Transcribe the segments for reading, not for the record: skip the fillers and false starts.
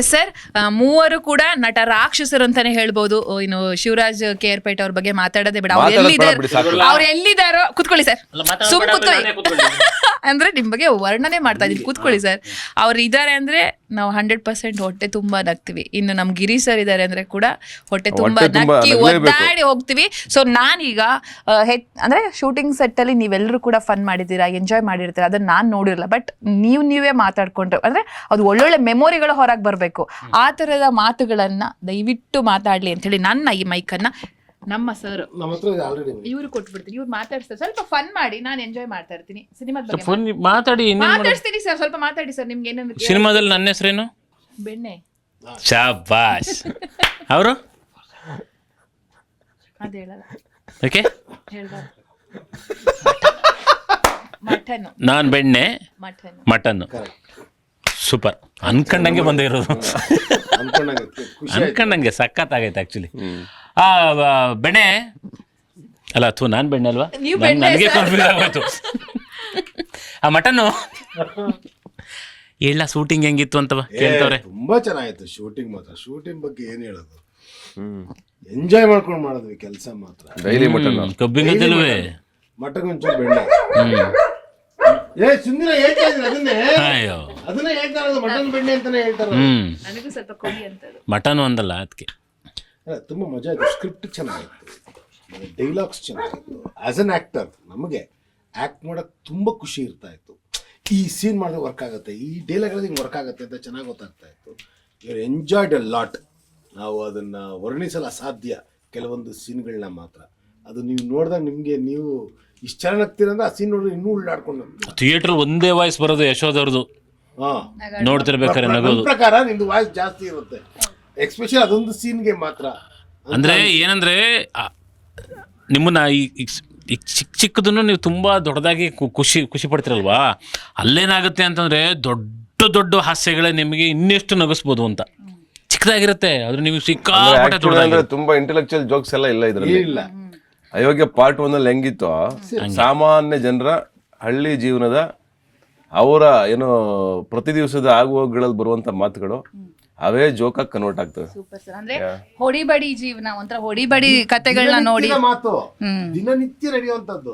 Yes sir, ಮೂವರು ಕೂಡ ನಟ ರಾಕ್ಷಸರು ಅಂತಾನೆ ಹೇಳ್ಬೋದು. ಇನ್ನು ಶಿವರಾಜ್ ಕೇರ್ಪೇಟೆ ಅವ್ರ ಬಗ್ಗೆ ಮಾತಾಡೋದೇ ಬೇಡ. ಅವ್ರು ಎಲ್ಲಿದ್ದಾರೋ ಕೂತ್ಕೊಳ್ಳಿ ಸರ್, ಸುಮ್ ಕೂತ್ಕೊಳ್ಳಿ ಅಂದ್ರೆ ನಿಮ್ ಬಗ್ಗೆ ವರ್ಣನೆ ಮಾಡ್ತಾ ಇದೀನಿ, ಕೂತ್ಕೊಳ್ಳಿ ಸರ್. ಅವ್ರು ಇದಾರೆ ಅಂದ್ರೆ ನಾವು 100% ಹೊಟ್ಟೆ ತುಂಬಾ ನಗ್ತೀವಿ. ಇನ್ನು ನಮ್ ಗಿರಿ ಸರ್ ಇದಾರೆ ಅಂದ್ರೆ ಕೂಡ ಹೊಟ್ಟೆ ತುಂಬಾ ನಕ್ಕಿ ಒದ್ದಾಡಿ ಹೋಗ್ತೀವಿ. ಸೊ ನಾನೀಗ ಅಂದ್ರೆ ಶೂಟಿಂಗ್ ಸೆಟ್ ಅಲ್ಲಿ ನೀವೆಲ್ಲರೂ ಕೂಡ ಫನ್ ಮಾಡಿದ್ದೀರಾ, ಎಂಜಾಯ್ ಮಾಡಿರ್ತೀರಾ, ಅದನ್ನ ನಾನ್ ನೋಡಿರಲ್ಲ. ಬಟ್ ನೀವೇ ಮಾತಾಡ್ಕೊಂಡ್ರೆ ಅಂದ್ರೆ ಅದು ಒಳ್ಳೊಳ್ಳೆ ಮೆಮೊರಿಗಳು ಹೊರಗೆ ಬರ್ಬೇಕು. ಆ ತರದ ಮಾತುಗಳನ್ನ ದಯವಿಟ್ಟು ಮಾತಾಡ್ಲಿ ಅಂತ ಹೇಳಿ ನನ್ನ ಈ ಮೈಕನ್ನ ನಮ್ಮ ಸರ್ ಇವ್ರು ಕೊಟ್ಬಿಡ್ತೀನಿ. ಇವ್ರು ಮಾತಾಡ್ತಾರೆ, ಸ್ವಲ್ಪ ಫನ್ ಮಾಡಿ, ನಾನು ಎಂಜಾಯ್ ಮಾಡ್ತಾ ಇರ್ತೀನಿ. ಸಿನಿಮಾದ ಬಗ್ಗೆ ಮಾತಾಡ್ತೀನಿ ಸರ್, ಸ್ವಲ್ಪ ಮಾತಾಡಿ ಸರ್. ನಿಮ್ಗೆ ಏನೇನು ಸಿನಿಮಾದಲ್ಲಿ ನನ್ನ ಹೆಸರೇನು? ಬೆಣ್ಣೆ. ಶಾಬಾಸ್. ಅವರು ಅದ ಹೇಳಲ್ಲ, ಓಕೆ ಹೇಳ್ಬಾರ್ದು. ಮಟನ್. ನಾನ್ ಬೆಣ್ಣೆ, ಮಟನ್. ಸೂಪರ್. ಅನ್ಕೊಂಡಂಗೆ ಬಂದೇ ಇರೋದು, ಅನ್ಕೊಂಡಂಗೆ ಸಖತ್ತಾಗೈತೆ ಆಕ್ಚುಲಿ. ಬೆಣ್ಣೆ ಅಲ್ಲ, ಥೂ, ನಾನ್ ಬೆಣ್ಣೆ ಅಲ್ವಾ, ನನಗೆ ಕನ್ಫ್ಯೂಸ್ ಆಗೋಯ್ತು. ಆ ಮಟನ್ನು ಹೇಳ ಶೂಟಿಂಗ್ ಹೆಂಗಿತ್ತು ಅಂತ ಕೇಳ್ತವ್ರೆ. ತುಂಬಾ ಚೆನ್ನಾಗಿತ್ತು ಶೂಟಿಂಗ್. ಮಾತ್ರ ಶೂಟಿಂಗ್ ಬಗ್ಗೆ ಏನ್ ಹೇಳೋದು, ಎಂಜಾಯ್ ಮಾಡ್ಕೊಂಡು ಮಾಡಿದ್ವಿ ಕೆಲಸ. ಮಾತ್ರ ಡೈಲಿ ಮಟನ್, ಕಬ್ಬಿಂಗದಲ್ವೇ ಮಟನ್ ಒಂಚೂರು ಬೆಣ್ಣೆ. ಸುಂದರ ಹೇಳ್ತಾ ಇದ್ದೀನಿ ಅದನ್ನೇ ಹೇಳ್ತಾ ಇರೋದು, ಮಟನ್ ಬೆಣ್ಣೆ ಅಂತಾನೆ ಹೇಳ್ತಾರೆ. ನನಗೂ ಸ್ವಲ್ಪ ಕೊಡಿ ಅಂತ. ಮಟನ್ ಒಂದಲ್ಲ, ಅದಕ್ಕೆ ತುಂಬಾ ಮಜಾ ಆಯ್ತು. ಸ್ಕ್ರಿಪ್ಟ್ ಚೆನ್ನಾಗಿತ್ತು, ಡೈಲಾಗ್ಸ್ ಚೆನ್ನಾಗಿತ್ತು. ಆಸ್ ಅನ್ ಆಕ್ಟರ್ ನಮಗೆ ಆಕ್ಟ್ ಮಾಡಕ್ ತುಂಬಾ ಖುಷಿ ಇರ್ತಾ ಇತ್ತು. ಈ ಸೀನ್ ಮಾಡಿದ್ರೆ ವರ್ಕ್ ಆಗುತ್ತೆ, ಈ ಡೈಲಾಗ್ ಹಿಂಗೆ ವರ್ಕ್ ಆಗುತ್ತೆ ಅಂತ ಚೆನ್ನಾಗಿ ಗೊತ್ತಾಗ್ತಾ ಇತ್ತು. You enjoyed a lot. ನಾವು ಅದನ್ನ ವರ್ಣಿಸಲು ಅಸಾಧ್ಯ ಕೆಲವೊಂದು ಸೀನ್ಗಳನ್ನ ಮಾತ್ರ. ಅದು ನೀವು ನೋಡಿದಾಗ ನಿಮ್ಗೆ ನೀವು ಇಷ್ಟು ಚೆನ್ನಾಗಿ ಆಗ್ತೀರಂದ್ರೆ ಆ ಸೀನ್ ನೋಡಿದ್ರೆ ಇನ್ನೂ ಉಳ್ಳಾಡ್ಕೊಂಡು. ಥಿಯೇಟರ್ ಒಂದೇ ವಾಯ್ಸ್ ಬರೋದು ಯಶೋದವ್ರದ್ದು. ನೋಡ್ತಿರ್ಬೇಕಾದ್ರೆ ನಗೋದು. ಪ್ರಕಾರ ನಿಮ್ದು ವಾಯ್ಸ್ ಜಾಸ್ತಿ ಇರುತ್ತೆ, ಎಕ್ಸ್ಪೆಷಲಿ ಅದೊಂದು ಸೀನ್ಗೆ ಮಾತ್ರ. ಅಂದ್ರೆ ಏನಂದ್ರೆ ನಿಮ್ಮನ್ನ ಚಿಕ್ಕ ಚಿಕ್ಕದನ್ನು ನೀವು ತುಂಬಾ ದೊಡ್ಡದಾಗಿ ಖುಷಿ ಪಡ್ತಿರಲ್ವಾ, ಅಲ್ಲೇನಾಗುತ್ತೆ ಅಂತಂದ್ರೆ ದೊಡ್ಡ ದೊಡ್ಡ ಹಾಸ್ಯಗಳೇ ನಿಮಗೆ ಇನ್ನೆಷ್ಟು ನಗಿಸ್ಬೋದು ಅಂತ. ಚಿಕ್ಕದಾಗಿರುತ್ತೆ ಆದ್ರೆ ನೀವು ಸಿಕ್ಕಾಪಟ್ಟೆ ದೊಡ್ಡದಾಗಿರುತ್ತೆ. ತುಂಬಾ ಇಂಟೆಲೆಕ್ಚುಯಲ್ ಜೋಕ್ಸ್ ಎಲ್ಲ ಇಲ್ಲ ಇದ್ರಲ್ಲಿ. ಅಯೋಗ್ಯ ಪಾರ್ಟ್ 1 ಅಲ್ಲಿ ಹೆಂಗಿತ್ತು, ಸಾಮಾನ್ಯ ಜನರ ಹಳ್ಳಿ ಜೀವನದ ಅವರ ಏನೋ ಪ್ರತಿ ದಿವಸದ ಆಗುವಗಳಲ್ಲಿ ಬರುವಂತ ಮಾತುಗಳು ಅವೇ ಜೋಕಾಗಿ ಕನ್ವರ್ಟ್ ಆಗ್ತವೆ. Super sir. ಅಂದ್ರೆ ಹೊಡಿಬಡಿ ಜೀವನ, ಒಂಥರ ಹೊಡಿಬಡಿ ಕತೆಗಳನ್ನ ನೋಡಿ ಮಾತು ದಿನನಿತ್ಯ ನಡೆಯುವಂತದ್ದು.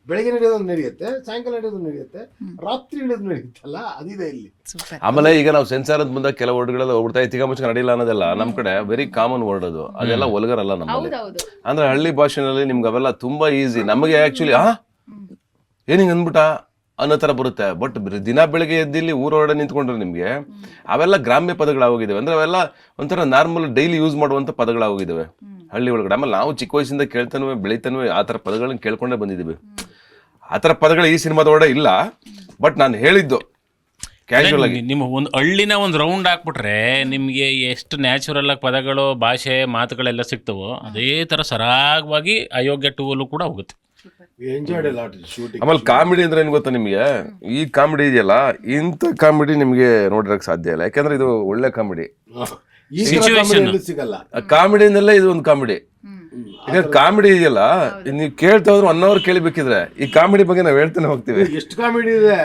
ಬೆಳಗ್ಗೆ ನಡೆಯೋದು ನಡೆಯುತ್ತೆ, ಸಾಯಂಕಾಲ ನಡೆಯೋದು ನಡೆಯುತ್ತೆ, ರಾತ್ರಿ ನಡೆಯೋದು ನಡೆಯುತ್ತಲ್ಲ, ಅದಿದೆ ಇಲ್ಲಿ. ಆಮೇಲೆ ಈಗ ನಾವು ಸೆನ್ಸಾರ್ ಅಂತ ಬಂದಾಗ ಕೆಲವು ವರ್ಡ್ಗಳೆಲ್ಲ ಹೋಗ್ಬಿಡ್ತಾ ತಿಗ ಮುಚ್ಚ ನಡೆಯಿಲ್ಲ ಅನ್ನೋದೆಲ್ಲ ನಮ್ ಕಡೆ ವೆರಿ ಕಾಮನ್ ವರ್ಡ್. ಅದು ಅದೆಲ್ಲ ಒಲ್ಗರಲ್ಲ ನಮ್ಮಲ್ಲಿ. ಅಂದ್ರೆ ಹಳ್ಳಿ ಭಾಷೆನಲ್ಲಿ ನಿಮ್ಗೆ ಅವೆಲ್ಲ ತುಂಬಾ ಈಸಿ. ನಮಗೆ ಆಕ್ಚುಲಿ ಏನಿಂಗ್ ಅಂದ್ಬಿಟ್ಟ ಅನ್ನೋ ತರ ಬರುತ್ತೆ. ಬಟ್ ದಿನ ಬೆಳಗ್ಗೆ ಎದ್ದಿಲ್ಲಿ ಊರೊಳಗಡೆ ನಿಂತ್ಕೊಂಡ್ರೆ ನಿಮ್ಗೆ ಅವೆಲ್ಲ ಗ್ರಾಮ್ಯ ಪದಗಳಾಗೋಗಿದ್ದಾವೆ. ಅಂದ್ರೆ ಅವೆಲ್ಲ ಒಂಥರ ನಾರ್ಮಲ್ ಡೈಲಿ ಯೂಸ್ ಮಾಡುವಂತ ಪದಗಳಾಗೋಗಿದ್ದಾವೆ ಹಳ್ಳಿ ಒಳಗಡೆ. ಆಮೇಲೆ ನಾವು ಚಿಕ್ಕ ವಯಸ್ಸಿಂದ ಕೇಳ್ತಾನೂ ಬೆಳಿತಾನೂ ಆ ತರ ಪದಗಳನ್ನ ಕೇಳ್ಕೊಂಡೇ ಬಂದಿದ್ದೀವಿ. ಆ ತರ ಪದಗಳು ಈ ಸಿನಿಮಾದ ಒಳಗಡೆ ಇಲ್ಲ. ಬಟ್ ನಾನು ಹೇಳಿದ್ದು ಕ್ಯಾಶುವಲ್ ಆಗಿ ನಿಮ್ಮ ಒಂದು ಹಳ್ಳಿನ ಒಂದು ರೌಂಡ್ ಹಾಕ್ಬಿಟ್ರೆ ನಿಮ್ಗೆ ಎಷ್ಟು ನ್ಯಾಚುರಲ್ ಆಗಿ ಪದಗಳು, ಭಾಷೆ, ಮಾತುಗಳೆಲ್ಲ ಸಿಗ್ತವೋ ಅದೇ ತರ ಸರಾಗವಾಗಿ ಅಯೋಗ್ಯ 2 ಅಲ್ಲೂ ಕೂಡ ಹೋಗುತ್ತೆ. ಆಮೇಲೆ ಕಾಮಿಡಿ ಅಂದ್ರೆ ಏನ್ ಗೊತ್ತಾ ನಿಮ್ಗೆ, ಈ ಕಾಮಿಡಿ ಇದೆಯಲ್ಲ, ಇಂಥ ಕಾಮಿಡಿ ನಿಮ್ಗೆ ನೋಡಿರಕ್ ಸಾಧ್ಯ ಇಲ್ಲ. ಯಾಕಂದ್ರೆ ಇದು ಒಳ್ಳೆ ಕಾಮಿಡಿ. ಕಾಮಿಡಿನಲ್ಲೇ ಇದು ಒಂದು ಕಾಮಿಡಿ. ಈಗ ಕಾಮಿಡಿ ಇದೆಯಲ್ಲ, ನೀವು ಕೇಳ್ತಾ ಹೋದ್ರೆ 1 ಅವರ್ ಕೇಳಿಬೇಕಿದ್ರೆ ಈ ಕಾಮಿಡಿ ಬಗ್ಗೆ ನಾವ್ ಹೇಳ್ತಾನೆ ಹೋಗ್ತೀವಿ. ಎಷ್ಟು ಕಾಮಿಡಿ ಇದೆ,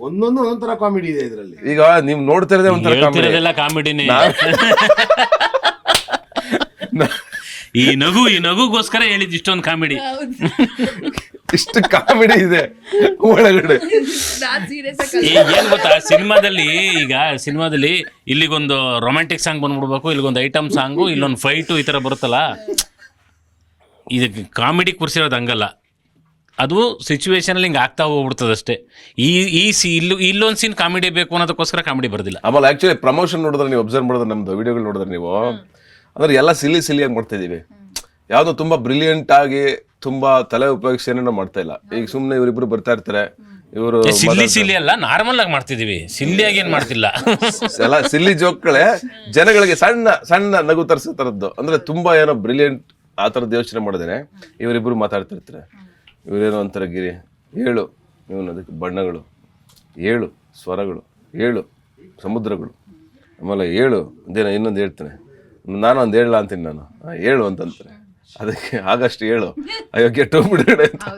ಒಂದೊಂದು ಒಂದೊಂದರ ಕಾಮಿಡಿ ಇದೆ ಇದರಲ್ಲಿ. ಈಗ ನೀವು ನೋಡ್ತಾ ಇರೋದೇ ಒಂಥರ ಕಾಮಿಡಿನೇ. ಈ ನಗುಗೋಸ್ಕರ ಹೇಳಿದ್ ಇಷ್ಟೊಂದು ಕಾಮಿಡಿ. ಇಷ್ಟು ಕಾಮಿಡಿ ಇದೆ ಒಳಗಡೆ. ಏನ್ ಗೊತ್ತಾ, ಸಿನಿಮಾದಲ್ಲಿ ಇಲ್ಲಿಗೊಂದು ರೊಮ್ಯಾಂಟಿಕ್ ಸಾಂಗ್ ಬಂದ್ಬಿಡ್ಬೇಕು, ಇಲ್ಲಿಗೊಂದು ಐಟಮ್ ಸಾಂಗು, ಇಲ್ಲೊಂದು ಫೈಟು, ಈ ತರ ಬರುತ್ತಲ್ಲ. ಇದಕ್ಕೆ ಕಾಮಿಡಿ ಕೂರಿಸಿರೋದು ಹಂಗಲ್ಲ, ಅದು ಸಿಚುವೇಶನ್ ಹಿಂಗೆ ಆಗ್ತಾ ಹೋಗ್ಬಿಡ್ತದೆ ಅಷ್ಟೇ. ಇಲ್ಲೊಂದು ಸೀನ್ ಕಾಮಿಡಿ ಬೇಕು ಅನ್ನೋದಕ್ಕೋಸ್ಕರ ಕಾಮಿಡಿ ಬರ್ದಿಲ್ಲ. ಆಮೇಲೆ ಆಕ್ಚುಲಿ ಪ್ರಮೋಷನ್ ನೋಡಿದ್ರೆ ನೀವು ಅಬ್ಸರ್ವ್ ಮಾಡಿದ್ರೆ, ನಮ್ದು ವಿಡಿಯೋಗಳು ನೋಡಿದ್ರೆ ನೀವು, ಅಂದ್ರೆ ಎಲ್ಲ ಸಿಲಿಯಾಗಿ ಮಾಡ್ತಾ ಇದೀವಿ. ಯಾವ್ದೋ ತುಂಬಾ ಬ್ರಿಲಿಯಂಟ್ ಆಗಿ ತುಂಬಾ ತಲೆ ಉಪಯೋಗಿಸಿ ಏನೇನೋ ಮಾಡ್ತಾ ಇಲ್ಲ. ಈಗ ಸುಮ್ನೆ ಇವರಿಬ್ರು ಬರ್ತಾ ಇರ್ತಾರೆ, ಇವರು ಸಿಲ್ಲಿ ಅಲ್ಲ, ನಾರ್ಮಲ್ ಆಗಿ ಮಾಡ್ತಿದೀವಿ, ಸಿಲ್ಲಿಯಾಗಿ ಏನ್ ಮಾಡ್ತಿಲ್ಲ. ಎಲ್ಲ ಸಿಲ್ಲಿ ಜೋಕ್ಗಳೇ ಜನಗಳಿಗೆ ಸಣ್ಣ ಸಣ್ಣ ನಗು ತರಿಸೋ ತರದ್ದು. ಅಂದ್ರೆ ತುಂಬಾ ಏನೋ ಬ್ರಿಲಿಯಂಟ್ ಆ ತರದ್ದು ಯೋಚನೆ ಮಾಡಿದೇನೆ ಇವರಿಬ್ರು ಮಾತಾಡ್ತಿರ್ತಾರೆ. ಇವರೇನೋ ಒಂಥರ ಗಿರಿ 7 ಇವನು, ಅದಕ್ಕೆ ಬಣ್ಣಗಳು 7 ಸ್ವರಗಳು 7 ಸಮುದ್ರಗಳು. ಆಮೇಲೆ 7 ಇನ್ನೊಂದು ಹೇಳ್ತಾನೆ, ನಾನು ಒಂದು ಹೇಳಲ್ಲ ಅಂತೀನಿ, ನಾನು 7 ಅಂತಂತಾರೆ. ಅದಕ್ಕೆ ಆಗಸ್ಟ್ 7 ಅಯೋಗ್ಯ 2 ಬಿಡುಗಡೆ ಅಂತ.